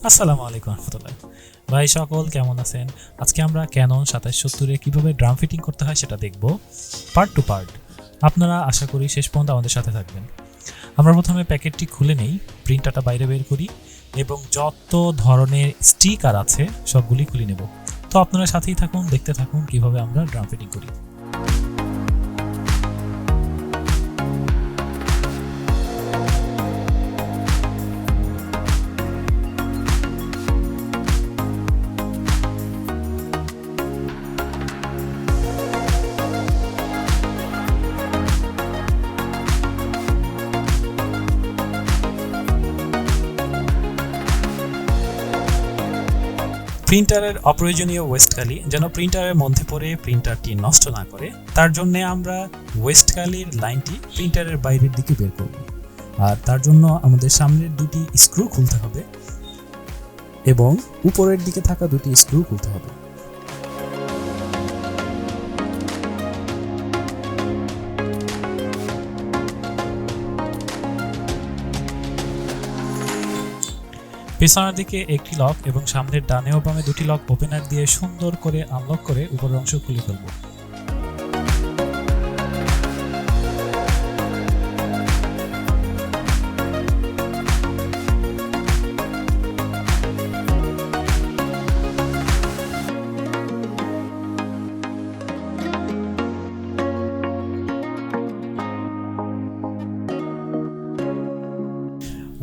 আসসালামু আলাইকুম রহমতুল্লাহ। ভাই সকল কেমন আছেন? আজকে আমরা ক্যানন 2770 কিভাবে ড্রাম ফিটিং করতে হয় সেটা দেখব পার্ট টু পার্ট। আপনারা আশা করি শেষ পর্যন্ত আমাদের সাথে থাকবেন। আমরা প্রথমে প্যাকেটটি খুলে নেই, প্রিন্টারটা বাইরে বের করি এবং যত ধরনের স্টিকার আছে সবগুলি খুলে নেব। তো আপনারা সাথেই থাকুন, দেখতে থাকুন কিভাবে আমরা ড্রাম ফিটিং করি। প্রিন্টারের অপ্রয়োজনীয় ওয়েস্টকালি যেন প্রিন্টারের মধ্যে পড়ে প্রিন্টারটি নষ্ট না করে, তার জন্য আমরা ওয়েস্টকালির লাইনটি প্রিন্টারের বাইরের দিকে বের করব। আর তার জন্য আমাদের সামনের দুটি স্ক্রু খুলতে হবে এবং উপরের দিকে থাকা দুটি স্ক্রু খুলতে হবে। পেছনের দিকে একটি লক এবং সামনের ডানে ও বামে দুটি লক ওপেনার দিয়ে সুন্দর করে আনলক করে উপরের অংশ খুলে ফেলব।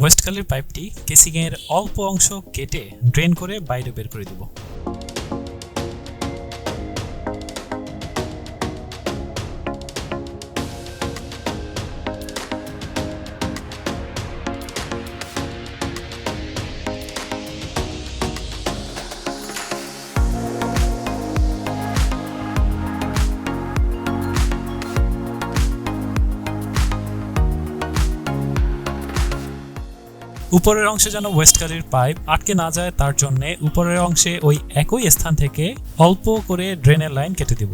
ওয়েস্টকালির পাইপটি কেসিংয়ের অল্প অংশ কেটে ড্রেন করে বাইরে বের করে দেব। উপরের অংশে যেন ওয়েস্টকালির পাইপ আটকে না যায় তার জন্য উপরের অংশে ওই একই স্থান থেকে অল্প করে ড্রেনের লাইন কেটে দেব।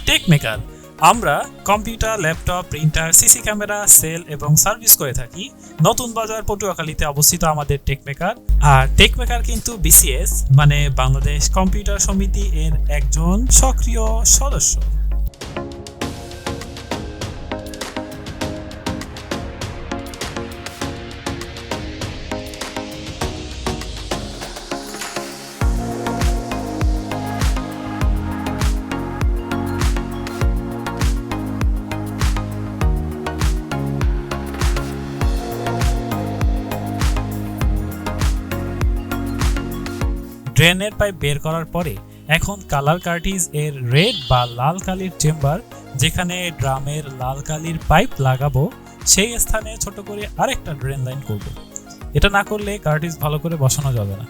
টেকমেকার আমরা computer, laptop, printer, CC camera sale এবং সার্ভিস করে থাকি। নতুন বাজার পটুয়াখালীতে অবস্থিত আমাদের টেকমেকার। আর টেকমেকার কিন্তু বিসিএস মানে বাংলাদেশ কম্পিউটার সমিতি এর একজন সক্রিয় সদস্য। ড্রেনের পাইপ বের করার পরে এখন কালার কার্টিজ এর রেড বা লাল কালির চেম্বার, যেখানে ড্রামের লাল কালির পাইপ লাগাবো সেই স্থানে ছোট করে আরেকটা ড্রেন লাইন করব। এটা না করলে কার্টিজ ভালো করে বসানো যাবে না।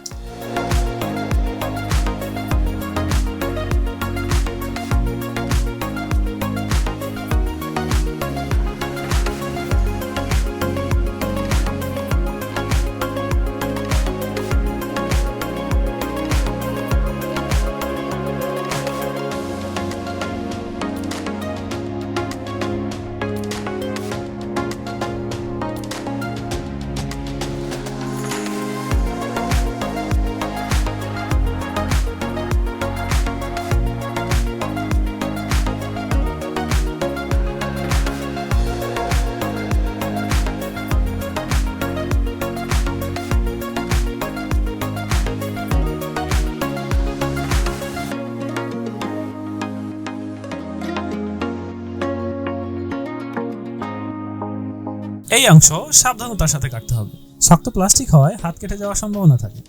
এই অংশ সাবধানতার সাথে কাটতে হবে, শক্ত প্লাস্টিক হওয়ায় হাত কেটে যাওয়ার সম্ভাবনা থাকে।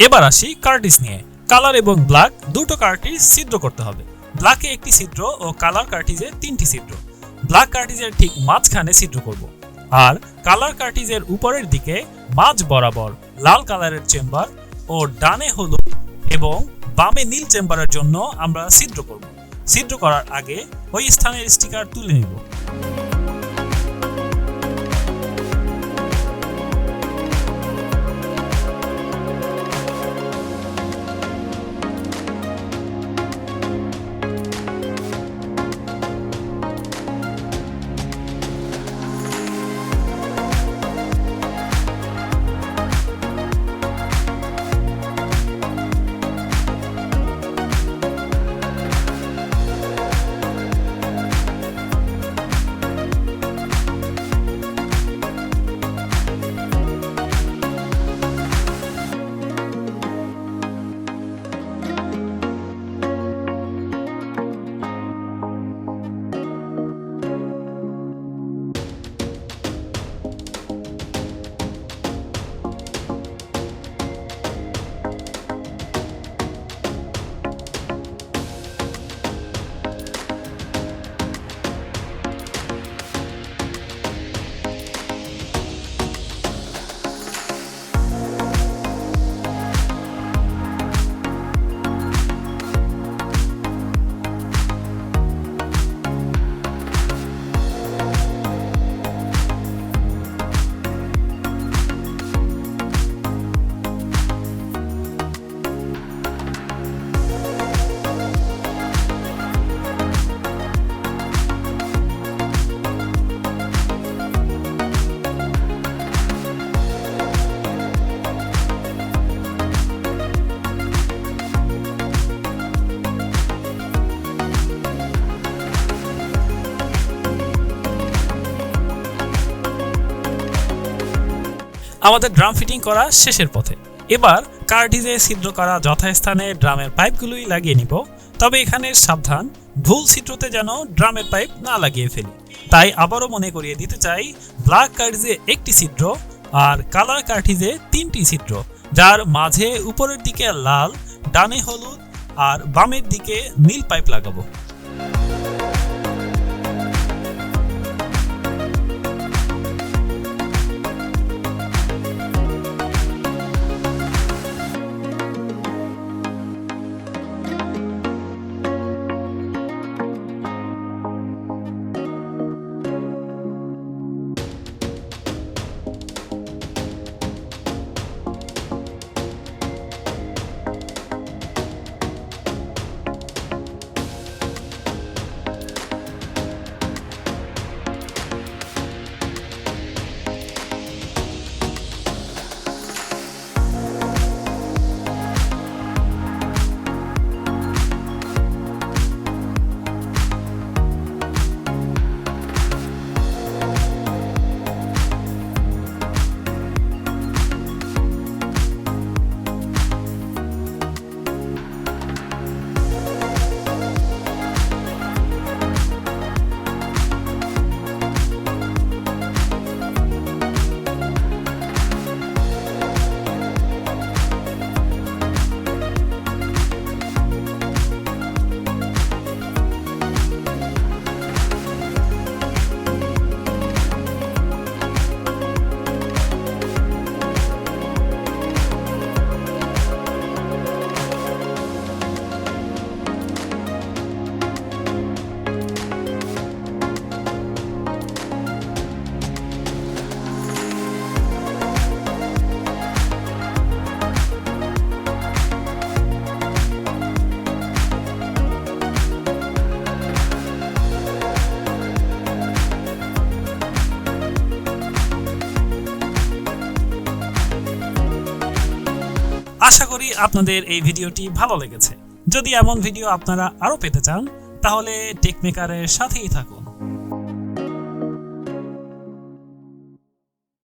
এবার আসি কার্টিস নিয়ে। কালার এবং ব্ল্যাক দুটো কার্টিজ ছিদ্র করতে হবে। ব্ল্যাকে একটি ছিদ্র ও কালার কার্টিজে 3টি ছিদ্র। ব্ল্যাক কার্টিজের ঠিক মাঝখানে ছিদ্র করব, আর কালার কার্টিজের উপরের দিকে মাঝ বরাবর লাল কালারের চেম্বার ও ডানে হলুদ এবং বামে নীল চেম্বারের জন্য আমরা ছিদ্র করব। ছিদ্র করার আগে ওই স্থানের স্টিকার তুলে নিব। আমাদের ড্রাম ফিটিং করা শেষের পথে। এবার কার্টিজে ছিদ্র করা যথাস্থানে ড্রামের পাইপগুলোই লাগিয়ে নিব। তবে এখানে সাবধান, ভুল ছিদ্রতে যেন ড্রামের পাইপ না লাগিয়ে ফেলি। তাই আবারও মনে করিয়ে দিতে চাই, ব্ল্যাক কার্টিজে একটি ছিদ্র আর কালার কার্টিজে 3টি ছিদ্র, যার মাঝে উপরের দিকে লাল, ডানে হলুদ আর বামের দিকে নীল পাইপ লাগাবো। আশা করি আপনাদের এই ভিডিওটি ভালো লেগেছে। যদি এমন ভিডিও আপনারা আরও পেতে চান তাহলে টেকমেকারের সাথেই থাকুন।